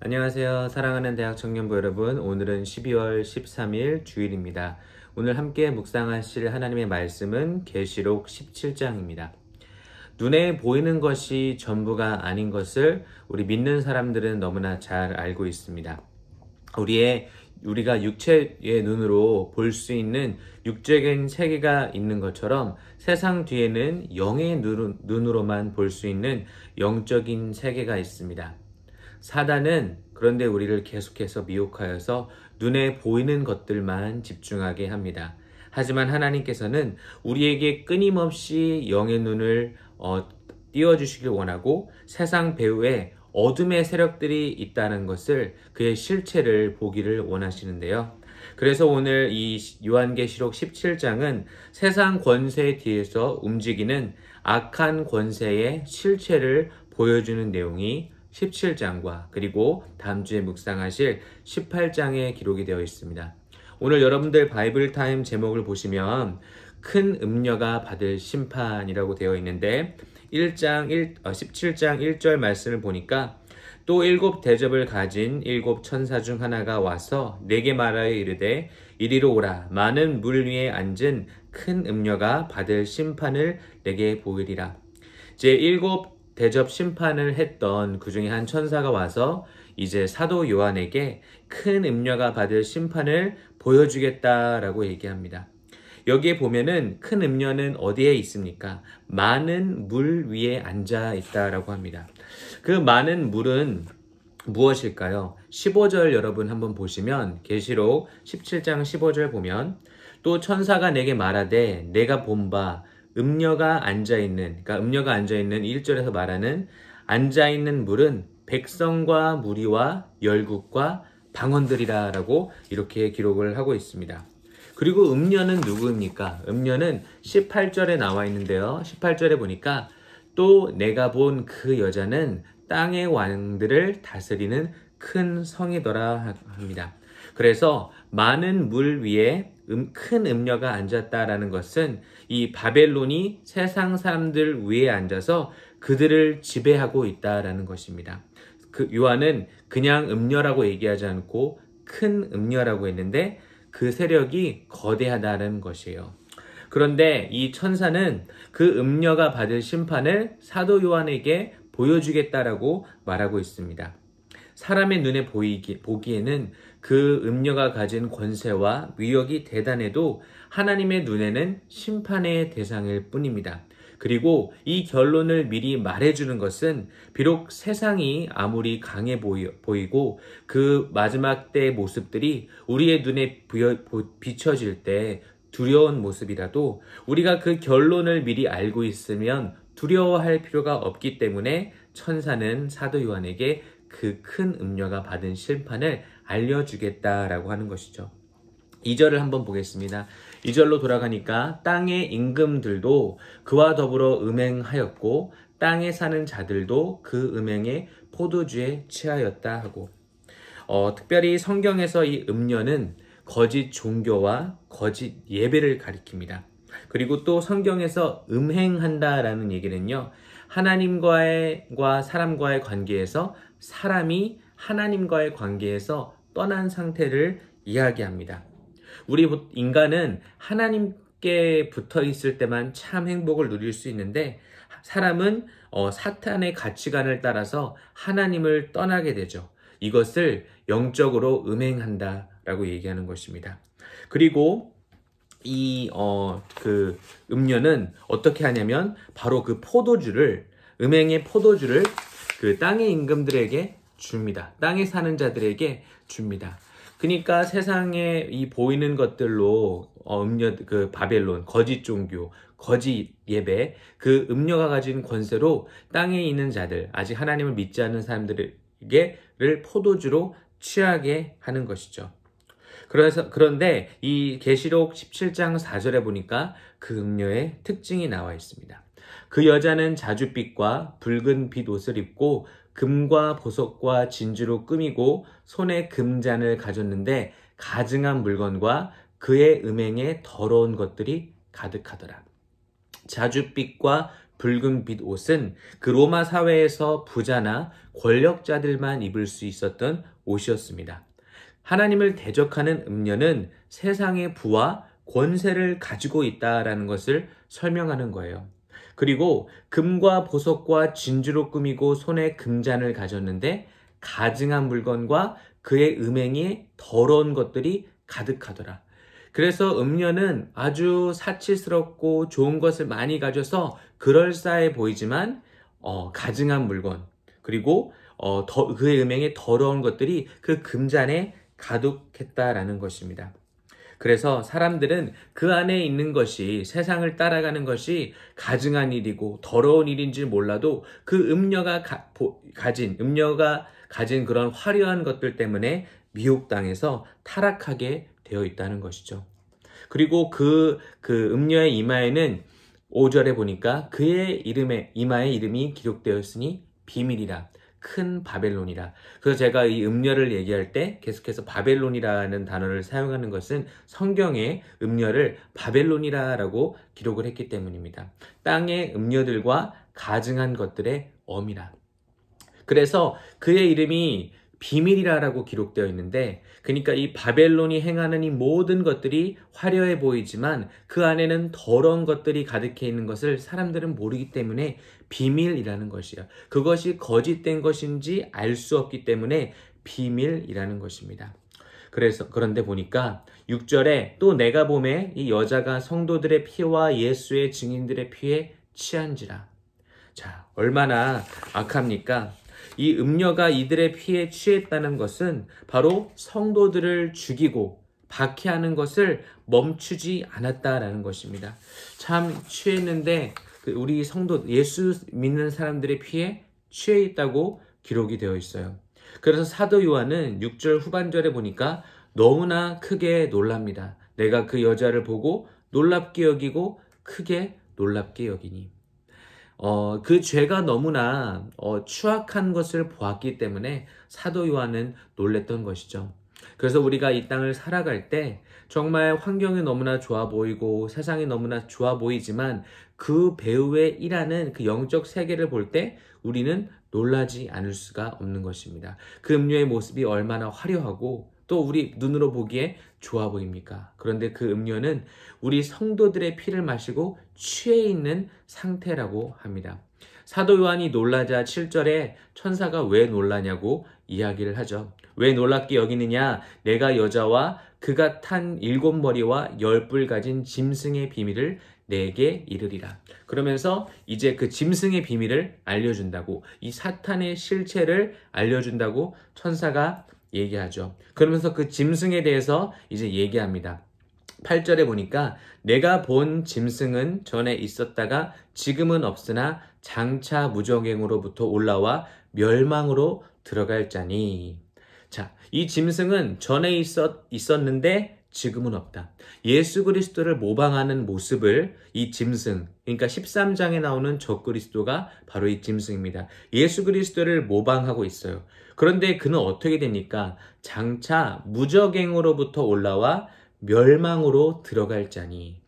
안녕하세요. 사랑하는 대학 청년부 여러분. 오늘은 12월 13일 주일입니다. 오늘 함께 묵상하실 하나님의 말씀은 계시록 17장입니다. 눈에 보이는 것이 전부가 아닌 것을 우리 믿는 사람들은 너무나 잘 알고 있습니다. 우리가 육체의 눈으로 볼 수 있는 육적인 세계가 있는 것처럼 세상 뒤에는 영의 눈으로만 볼 수 있는 영적인 세계가 있습니다. 사단은 그런데 우리를 계속해서 미혹하여서 눈에 보이는 것들만 집중하게 합니다. 하지만 하나님께서는 우리에게 끊임없이 영의 눈을 띄워주시길 원하고 세상 배후에 어둠의 세력들이 있다는 것을 그의 실체를 보기를 원하시는데요. 그래서 오늘 이 요한계시록 17장은 세상 권세 뒤에서 움직이는 악한 권세의 실체를 보여주는 내용이 17장과 그리고 다음 주에 묵상하실 18장에 기록이 되어 있습니다. 오늘 여러분들 바이블 타임 제목을 보시면 큰 음녀가 받을 심판이라고 되어 있는데 17장 1절 말씀을 보니까 또 7 대접을 가진 7 천사 중 하나가 와서 내게 말하여 이르되 이리로 오라. 많은 물 위에 앉은 큰 음녀가 받을 심판을 내게 보이리라. 제 7 대접 심판을 했던 그 중에 한 천사가 와서 이제 사도 요한에게 큰 음녀가 받을 심판을 보여주겠다라고 얘기합니다. 여기에 보면은 큰 음녀는 어디에 있습니까? 많은 물 위에 앉아 있다라고 합니다. 그 많은 물은 무엇일까요? 15절 여러분 한번 보시면 계시록 17장 15절 보면 또 천사가 내게 말하되 내가 본 바 음녀가 앉아있는 1절에서 말하는 앉아있는 물은 백성과 무리와 열국과 방언들이라 라고 이렇게 기록을 하고 있습니다. 그리고 음녀는 누구입니까? 음녀는 18절에 나와 있는데요. 18절에 보니까 또 내가 본 그 여자는 땅의 왕들을 다스리는 큰 성이더라 합니다. 그래서 많은 물 위에 큰 음녀가 앉았다라는 것은 이 바벨론이 세상 사람들 위에 앉아서 그들을 지배하고 있다라는 것입니다. 그 요한은 그냥 음녀라고 얘기하지 않고 큰 음녀라고 했는데 그 세력이 거대하다는 것이에요. 그런데 이 천사는 그 음녀가 받을 심판을 사도 요한에게 보여주겠다라고 말하고 있습니다. 사람의 눈에 보기에는 그 음녀가 가진 권세와 위력이 대단해도 하나님의 눈에는 심판의 대상일 뿐입니다. 그리고 이 결론을 미리 말해주는 것은 비록 세상이 아무리 강해 보이고 그 마지막 때의 모습들이 우리의 눈에 비춰질 때 두려운 모습이라도 우리가 그 결론을 미리 알고 있으면 두려워할 필요가 없기 때문에 천사는 사도 요한에게 그 큰 음녀가 받은 심판을 알려주겠다라고 하는 것이죠. 2절을 한번 보겠습니다. 2절로 돌아가니까 땅의 임금들도 그와 더불어 음행하였고 땅에 사는 자들도 그 음행에 포도주에 취하였다 하고 특별히 성경에서 이 음녀는 거짓 종교와 거짓 예배를 가리킵니다. 그리고 또 성경에서 음행한다라는 얘기는요. 하나님과 사람과의 관계에서 사람이 하나님과의 관계에서 떠난 상태를 이야기합니다. 우리 인간은 하나님께 붙어 있을 때만 참 행복을 누릴 수 있는데 사람은 사탄의 가치관을 따라서 하나님을 떠나게 되죠. 이것을 영적으로 음행한다라고 얘기하는 것입니다. 그리고 그 음녀는 어떻게 하냐면 바로 그 음행의 포도주를 그 땅의 임금들에게 줍니다. 땅에 사는 자들에게 줍니다. 그러니까 세상에 이 보이는 것들로 그 바벨론, 거짓 종교, 거짓 예배, 그 음녀가 가진 권세로 땅에 있는 자들, 아직 하나님을 믿지 않는 사람들에게를 포도주로 취하게 하는 것이죠. 그런데 이 계시록 17장 4절에 보니까 그 음녀의 특징이 나와 있습니다. 그 여자는 자줏빛과 붉은 빛 옷을 입고 금과 보석과 진주로 꾸미고 손에 금잔을 가졌는데 가증한 물건과 그의 음행에 더러운 것들이 가득하더라. 자줏빛과 붉은 빛 옷은 그 로마 사회에서 부자나 권력자들만 입을 수 있었던 옷이었습니다. 하나님을 대적하는 음녀는 세상의 부와 권세를 가지고 있다라는 것을 설명하는 거예요. 그리고 금과 보석과 진주로 꾸미고 손에 금잔을 가졌는데 가증한 물건과 그의 음행이 더러운 것들이 가득하더라. 그래서 음녀는 아주 사치스럽고 좋은 것을 많이 가져서 그럴싸해 보이지만 가증한 물건 그리고 그의 음행에 더러운 것들이 그 금잔에 가득했다라는 것입니다. 그래서 사람들은 그 안에 있는 것이 세상을 따라가는 것이 가증한 일이고 더러운 일인지 몰라도 그 음녀가 가진 그런 화려한 것들 때문에 미혹당해서 타락하게 되어 있다는 것이죠. 그리고 그 음녀의 이마에는 5절에 보니까 그의 이마에 이름이 기록되어 있으니 비밀이라 큰 바벨론이라. 그래서 제가 이 음녀를 얘기할 때 계속해서 바벨론이라는 단어를 사용하는 것은 성경에 음녀를 바벨론이라고 기록을 했기 때문입니다. 땅의 음녀들과 가증한 것들의 어미라. 그래서 그의 이름이 비밀이라고 기록되어 있는데, 그러니까 이 바벨론이 행하는 이 모든 것들이 화려해 보이지만 그 안에는 더러운 것들이 가득해 있는 것을 사람들은 모르기 때문에 비밀이라는 것이야. 그것이 거짓된 것인지 알 수 없기 때문에 비밀이라는 것입니다. 그런데 보니까 6절에 또 내가 보매 이 여자가 성도들의 피와 예수의 증인들의 피에 취한지라. 자, 얼마나 악합니까? 이 음녀가 이들의 피에 취했다는 것은 바로 성도들을 죽이고 박해하는 것을 멈추지 않았다라는 것입니다. 참 취했는데 우리 성도 예수 믿는 사람들의 피에 취해 있다고 기록이 되어 있어요. 그래서 사도 요한은 6절 후반절에 보니까 너무나 크게 놀랍니다. 내가 그 여자를 보고 놀랍게 여기고 크게 놀랍게 여기니. 그 죄가 너무나 추악한 것을 보았기 때문에 사도 요한은 놀랬던 것이죠. 그래서 우리가 이 땅을 살아갈 때 정말 환경이 너무나 좋아 보이고 세상이 너무나 좋아 보이지만 그 배후에 일하는 그 영적 세계를 볼 때 우리는 놀라지 않을 수가 없는 것입니다. 그 음료의 모습이 얼마나 화려하고 또 우리 눈으로 보기에 좋아 보입니까? 그런데 그 음료는 우리 성도들의 피를 마시고 취해 있는 상태라고 합니다. 사도 요한이 놀라자 7절에 천사가 왜 놀라냐고 이야기를 하죠. 왜 놀랍게 여기느냐? 내가 여자와 그가 탄 7머리와 10뿔 가진 짐승의 비밀을 내게 이르리라. 그러면서 이제 그 짐승의 비밀을 알려준다고, 이 사탄의 실체를 알려준다고 천사가 얘기하죠. 그러면서 그 짐승에 대해서 이제 얘기합니다. 8절에 보니까 내가 본 짐승은 전에 있었다가 지금은 없으나 장차 무저갱으로부터 올라와 멸망으로 들어갈 자니. 자, 이 짐승은 전에 있었는데 지금은 없다. 예수 그리스도를 모방하는 모습을 이 짐승, 그러니까 13장에 나오는 적그리스도가 바로 이 짐승입니다. 예수 그리스도를 모방하고 있어요. 그런데 그는 어떻게 됩니까? 장차 무저갱으로부터 올라와 멸망으로 들어갈 자니.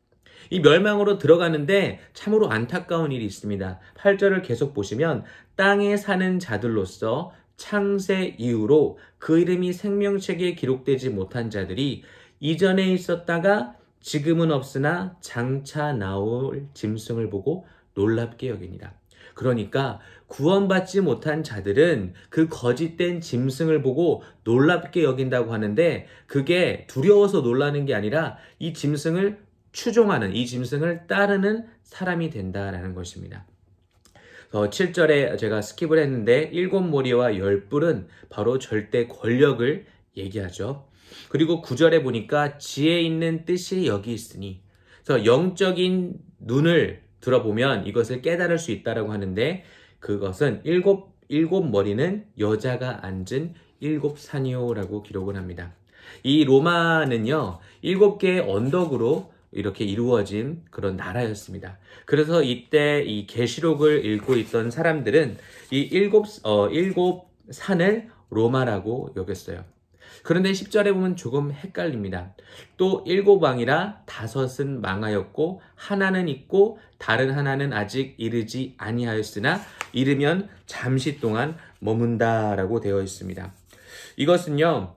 이 멸망으로 들어가는데 참으로 안타까운 일이 있습니다. 8절을 계속 보시면 땅에 사는 자들로서 창세 이후로 그 이름이 생명책에 기록되지 못한 자들이 이전에 있었다가 지금은 없으나 장차 나올 짐승을 보고 놀랍게 여기니라. 그러니까 구원받지 못한 자들은 그 거짓된 짐승을 보고 놀랍게 여긴다고 하는데 그게 두려워서 놀라는 게 아니라 이 짐승을 추종하는, 이 짐승을 따르는 사람이 된다라는 것입니다. 7절에 제가 스킵을 했는데 7머리와 10뿔은 바로 절대 권력을 얘기하죠. 그리고 9절에 보니까 지혜 있는 뜻이 여기 있으니, 그래서 영적인 눈을 들어보면 이것을 깨달을 수 있다라고 하는데 그것은 일곱 머리는 여자가 앉은 7산이요라고 기록을 합니다. 이 로마는요 7개의 언덕으로 이렇게 이루어진 그런 나라였습니다. 그래서 이때 이 계시록을 읽고 있던 사람들은 이 일곱 산을 로마라고 여겼어요. 그런데 10절에 보면 조금 헷갈립니다. 또 7왕이라 5은 망하였고 하나는 있고 다른 하나는 아직 이르지 아니하였으나 이르면 잠시 동안 머문다라고 되어 있습니다. 이것은요,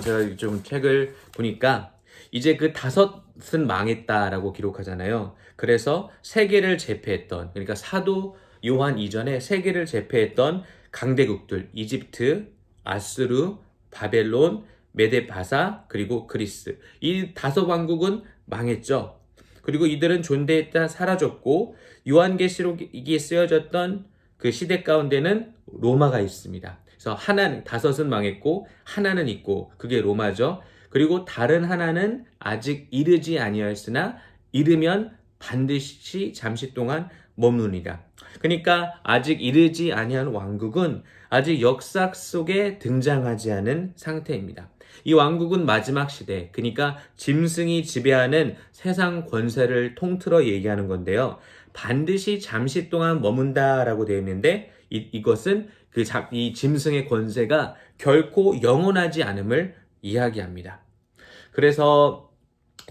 제가 좀 책을 보니까 이제 그 5은 망했다라고 기록하잖아요. 그래서 세계를 제패했던, 그러니까 사도 요한 이전에 세계를 제패했던 강대국들, 이집트, 아수르, 바벨론, 메데바사, 그리고 그리스. 이 5왕국은 망했죠. 그리고 이들은 존재했다 사라졌고, 요한계시록이 쓰여졌던 그 시대 가운데는 로마가 있습니다. 그래서 하나는, 5은 망했고 하나는 있고, 그게 로마죠. 그리고 다른 하나는 아직 이르지 아니하였으나 이르면 반드시 잠시 동안 머무르니라. 그러니까 아직 이르지 아니한 왕국은 아직 역사 속에 등장하지 않은 상태입니다. 이 왕국은 마지막 시대, 그러니까 짐승이 지배하는 세상 권세를 통틀어 얘기하는 건데요. 반드시 잠시 동안 머문다라고 되어 있는데 이것은 이 짐승의 권세가 결코 영원하지 않음을 이야기합니다. 그래서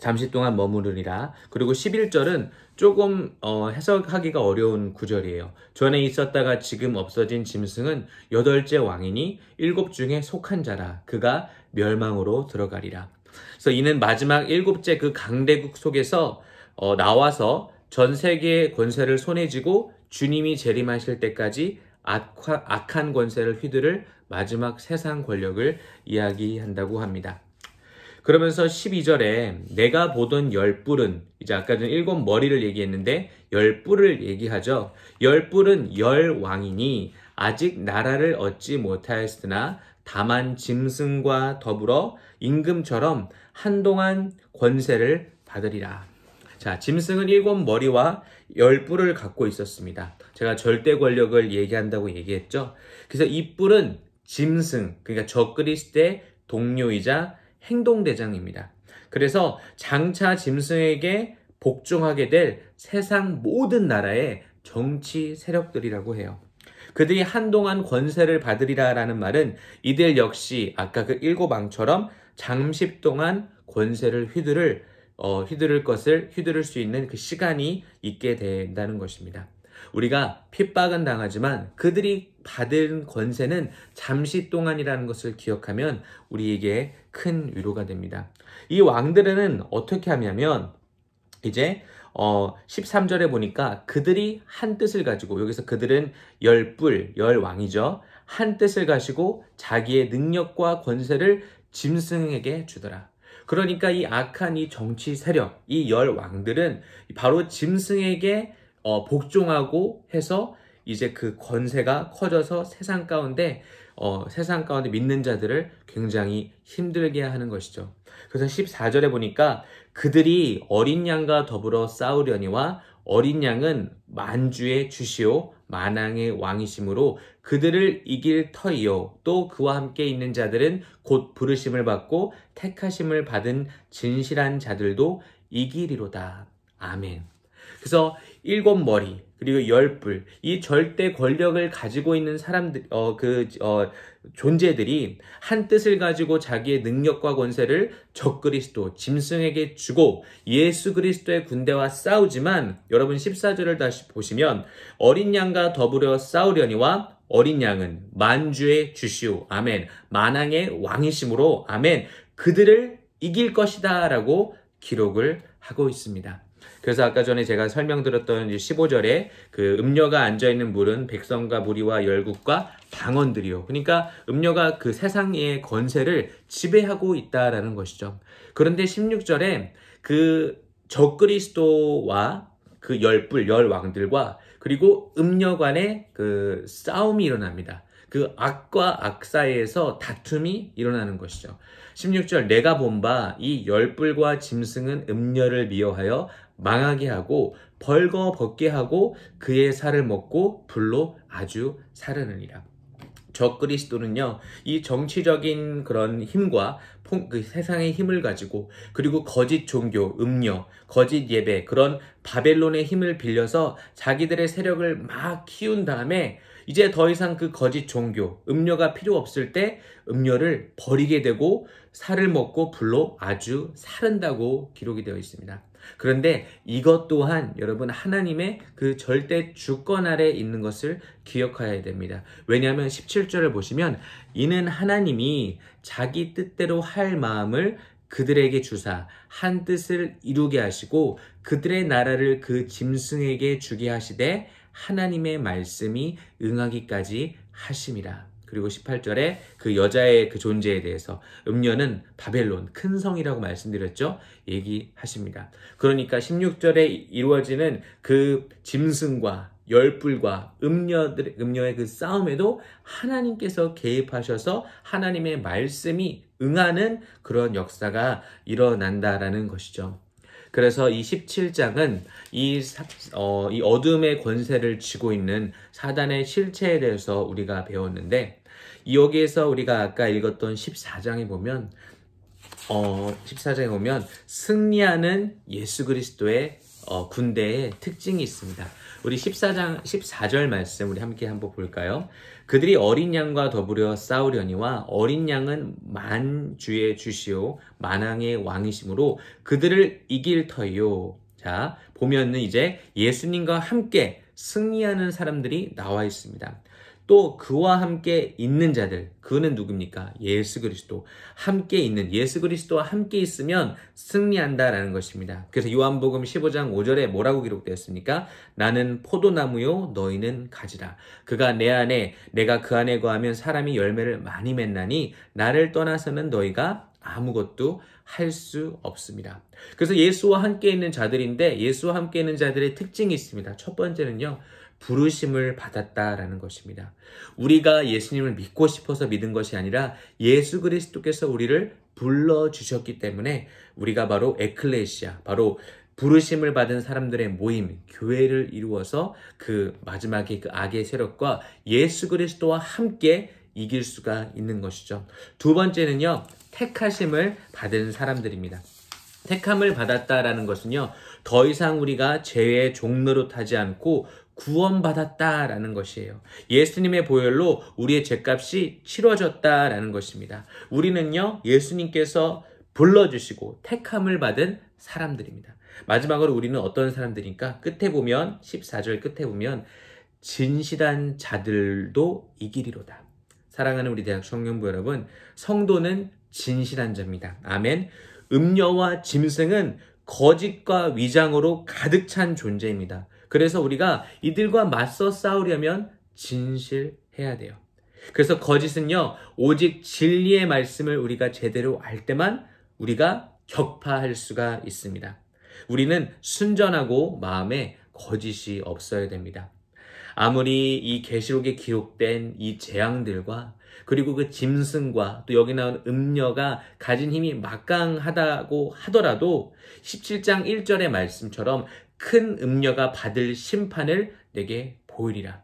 잠시 동안 머무르리라. 그리고 11절은 조금 해석하기가 어려운 구절이에요. 전에 있었다가 지금 없어진 짐승은 8째 왕이니 7 중에 속한 자라. 그가 멸망으로 들어가리라. 그래서 이는 마지막 7째 그 강대국 속에서 나와서 전 세계의 권세를 손에 쥐고 주님이 재림하실 때까지 악한 권세를 휘두를 마지막 세상 권력을 이야기한다고 합니다. 그러면서 12절에 내가 보던 10뿔은, 이제 아까 전 7머리를 얘기했는데 10뿔을 얘기하죠. 10뿔은 10왕이니 아직 나라를 얻지 못하였으나 다만 짐승과 더불어 임금처럼 한동안 권세를 받으리라. 자, 짐승은 7머리와 10뿔을 갖고 있었습니다. 제가 절대 권력을 얘기한다고 얘기했죠. 그래서 이 뿔은 짐승, 그러니까 적그리스도의 동료이자 행동대장입니다. 그래서 장차 짐승에게 복종하게 될 세상 모든 나라의 정치 세력들이라고 해요. 그들이 한동안 권세를 받으리라라는 말은 이들 역시 아까 그 7왕처럼 잠시 동안 권세를 휘두를 수 있는 그 시간이 있게 된다는 것입니다. 우리가 핍박은 당하지만 그들이 받은 권세는 잠시 동안이라는 것을 기억하면 우리에게 큰 위로가 됩니다. 이 왕들은 어떻게 하냐면 이제 13절에 보니까 그들이 한 뜻을 가지고, 여기서 그들은 10뿔, 10왕이죠. 한 뜻을 가지고 자기의 능력과 권세를 짐승에게 주더라. 그러니까 이 악한 이 정치 세력, 이 10왕들은 바로 짐승에게 복종하고 해서 이제 그 권세가 커져서 세상 가운데 믿는 자들을 굉장히 힘들게 하는 것이죠. 그래서 14절에 보니까 그들이 어린 양과 더불어 싸우려니와 어린 양은 만주의 주시오 만왕의 왕이심으로 그들을 이길 터이요 또 그와 함께 있는 자들은 곧 부르심을 받고 택하심을 받은 진실한 자들도 이기리로다. 아멘. 그래서 7머리 그리고 10뿔, 이 절대 권력을 가지고 있는 사람들, 존재들이 한 뜻을 가지고 자기의 능력과 권세를 적그리스도, 짐승에게 주고 예수 그리스도의 군대와 싸우지만, 여러분 14절을 다시 보시면 어린 양과 더불어 싸우려니와 어린 양은 만주의 주시오, 아멘, 만왕의 왕이심으로, 아멘, 그들을 이길 것이다 라고 기록을 하고 있습니다. 그래서 아까 전에 제가 설명드렸던 15절에 그 음녀가 앉아있는 물은 백성과 무리와 열국과 방언들이요. 그러니까 음녀가 그 세상의 권세를 지배하고 있다라는 것이죠. 그런데 16절에 그 적그리스도와 그 10뿔, 10왕들과 그리고 음녀 간의 그 싸움이 일어납니다. 그 악과 악 사이에서 다툼이 일어나는 것이죠. 16절 내가 본 바 이 10뿔과 짐승은 음녀를 미워하여 망하게 하고 벌거벗게 하고 그의 살을 먹고 불로 아주 사르느니라. 적그리스도는요, 이 정치적인 그런 힘과 그 세상의 힘을 가지고, 그리고 거짓 종교, 음료, 거짓 예배, 그런 바벨론의 힘을 빌려서 자기들의 세력을 막 키운 다음에 이제 더 이상 그 거짓 종교, 음료가 필요 없을 때 음료를 버리게 되고 살을 먹고 불로 아주 사른다고 기록이 되어 있습니다. 그런데 이것 또한 여러분 하나님의 그 절대 주권 아래 있는 것을 기억해야 됩니다. 왜냐하면 17절을 보시면 이는 하나님이 자기 뜻대로 할 마음을 그들에게 주사 한 뜻을 이루게 하시고 그들의 나라를 그 짐승에게 주게 하시되 하나님의 말씀이 응하기까지 하심이라. 그리고 18절에 그 여자의 그 존재에 대해서 음녀는 바벨론 큰 성이라고 말씀드렸죠. 얘기하십니다. 그러니까 16절에 이루어지는 그 짐승과 열불과 음녀의 그 싸움에도 하나님께서 개입하셔서 하나님의 말씀이 응하는 그런 역사가 일어난다라는 것이죠. 그래서 이 17장은 이 어둠의 권세를 쥐고 있는 사단의 실체에 대해서 우리가 배웠는데, 여기에서 우리가 아까 읽었던 14장에 보면 승리하는 예수 그리스도의 군대의 특징이 있습니다. 우리 14절 말씀 우리 함께 한번 볼까요? 그들이 어린 양과 더불어 싸우려니와 어린 양은 만주의 주시오 만왕의 왕이심으로 그들을 이길 터이요. 자, 보면은 이제 예수님과 함께 승리하는 사람들이 나와 있습니다. 또 그와 함께 있는 자들, 그는 누굽니까? 예수 그리스도. 함께 있는 예수 그리스도와 함께 있으면 승리한다라는 것입니다. 그래서 요한복음 15장 5절에 뭐라고 기록되었습니까? 나는 포도나무요 너희는 가지라. 그가 내 안에 내가 그 안에 거하면 사람이 열매를 많이 맺나니 나를 떠나서는 너희가 아무것도 할 수 없습니다. 그래서 예수와 함께 있는 자들인데 예수와 함께 있는 자들의 특징이 있습니다. 첫 번째는요. 부르심을 받았다라는 것입니다. 우리가 예수님을 믿고 싶어서 믿은 것이 아니라 예수 그리스도께서 우리를 불러주셨기 때문에 우리가 바로 에클레시아, 바로 부르심을 받은 사람들의 모임, 교회를 이루어서 그 마지막에 그 악의 세력과 예수 그리스도와 함께 이길 수가 있는 것이죠. 두 번째는요, 택하심을 받은 사람들입니다. 택함을 받았다라는 것은요, 더 이상 우리가 죄의 종로로 타지 않고 구원받았다라는 것이에요. 예수님의 보혈로 우리의 죄값이 치러졌다라는 것입니다. 우리는요, 예수님께서 불러주시고 택함을 받은 사람들입니다. 마지막으로 우리는 어떤 사람들입니까? 끝에 보면 14절 끝에 보면 진실한 자들도 이기리로다. 사랑하는 우리 대학 청년부 여러분, 성도는 진실한 자입니다. 아멘. 음녀와 짐승은 거짓과 위장으로 가득 찬 존재입니다. 그래서 우리가 이들과 맞서 싸우려면 진실해야 돼요. 그래서 거짓은요, 오직 진리의 말씀을 우리가 제대로 알 때만 우리가 격파할 수가 있습니다. 우리는 순전하고 마음에 거짓이 없어야 됩니다. 아무리 이 계시록에 기록된 이 재앙들과 그리고 그 짐승과 또 여기 나온 음녀가 가진 힘이 막강하다고 하더라도 17장 1절의 말씀처럼 큰 음녀가 받을 심판을 내게 보이리라.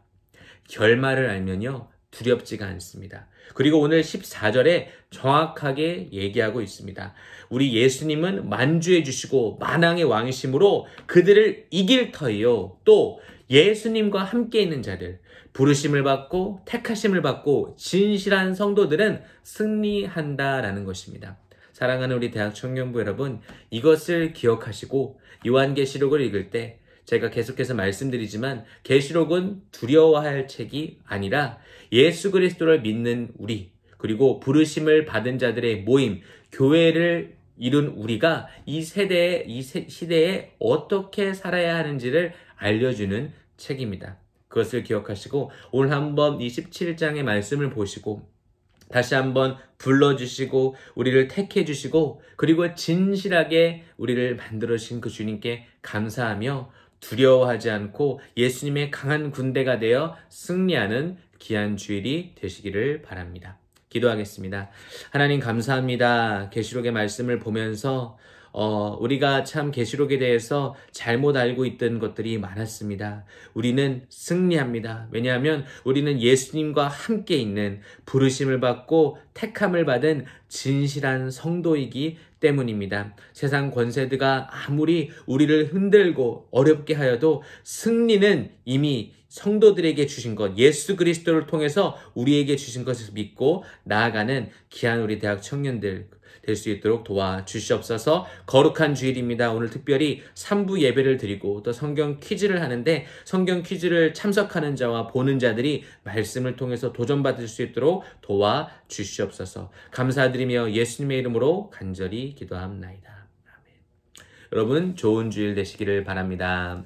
결말을 알면요, 두렵지가 않습니다. 그리고 오늘 14절에 정확하게 얘기하고 있습니다. 우리 예수님은 만주해 주시고 만왕의 왕이심으로 그들을 이길 터이요. 또 예수님과 함께 있는 자들, 부르심을 받고 택하심을 받고 진실한 성도들은 승리한다라는 것입니다. 사랑하는 우리 대학 청년부 여러분, 이것을 기억하시고 요한계시록을 읽을 때 제가 계속해서 말씀드리지만 계시록은 두려워할 책이 아니라 예수 그리스도를 믿는 우리, 그리고 부르심을 받은 자들의 모임, 교회를 이룬 우리가 이 시대에 어떻게 살아야 하는지를 알려주는 책입니다. 그것을 기억하시고 오늘 한번 이 17장의 말씀을 보시고 다시 한번 불러주시고 우리를 택해주시고 그리고 진실하게 우리를 만들어주신 그 주님께 감사하며 두려워하지 않고 예수님의 강한 군대가 되어 승리하는 귀한 주일이 되시기를 바랍니다. 기도하겠습니다. 하나님 감사합니다. 계시록의 말씀을 보면서 우리가 참 계시록에 대해서 잘못 알고 있던 것들이 많았습니다. 우리는 승리합니다. 왜냐하면 우리는 예수님과 함께 있는 부르심을 받고 택함을 받은 진실한 성도이기 때문입니다. 세상 권세들가 아무리 우리를 흔들고 어렵게 하여도 승리는 이미 성도들에게 주신 것, 예수 그리스도를 통해서 우리에게 주신 것을 믿고 나아가는 귀한 우리 대학 청년들 될 수 있도록 도와주시옵소서. 거룩한 주일입니다. 오늘 특별히 3부 예배를 드리고 또 성경 퀴즈를 하는데 성경 퀴즈를 참석하는 자와 보는 자들이 말씀을 통해서 도전받을 수 있도록 도와주시옵소서. 감사드리며 예수님의 이름으로 간절히 기도합나이다. 아멘. 여러분 좋은 주일 되시기를 바랍니다.